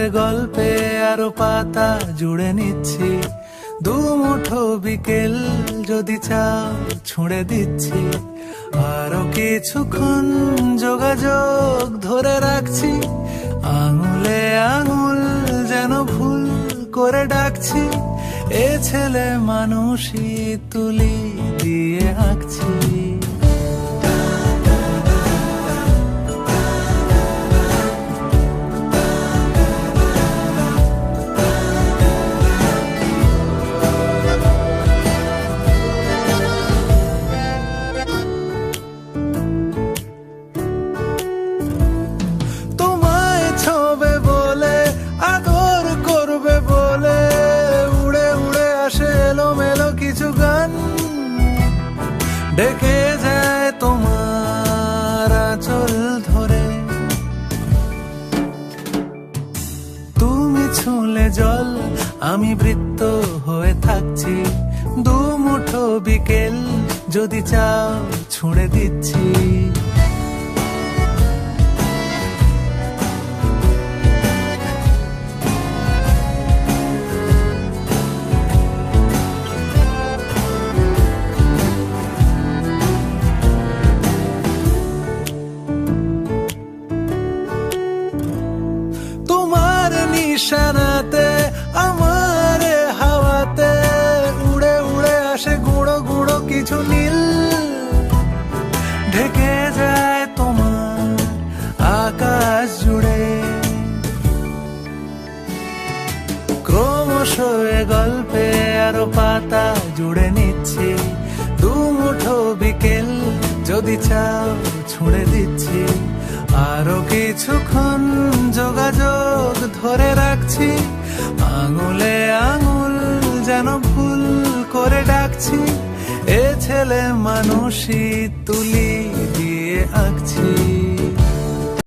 এ গল্পে আরো পাতা জুড়ে নিচ্ছি, দুমুঠো বিকেল যদি চাও ছুঁড়ে দিচ্ছি, আরো কিছুক্ষণ যোগাযোগ ধরে রাখছি, আঙুলে আঙুল যেন ভুল করে ডাকছি, এ ছেলে মানুষই তুলি দিয়ে আঁকছি। ডেকে যায় তোমার আঁচল ধরে, তুমি ছুঁলে জল আমি বৃত্ত হয়ে থাকছি, দুমুঠো বিকেল যদি চাও ছুঁড়ে দিচ্ছি। নিশানাতে আমার হাওয়াতে উড়ে উড়ে আসে গুঁড়ো গুঁড়ো কিছু নীল, ঢেকে যায় তোমার আকাশ জুড়ে। ক্রমশ এ গল্পে আরো পাতা জুড়ে নিচ্ছি, দুমুঠো বিকেল যদি চাও ছুঁড়ে দিচ্ছি, আরো কিছুক্ষণ যোগাযোগ ধরে রাখছি, আঙুলে আঙুল যেন ভুল করে ডাকছি, এ ছেলে মানুষই তুলি দিয়ে আঁকছি।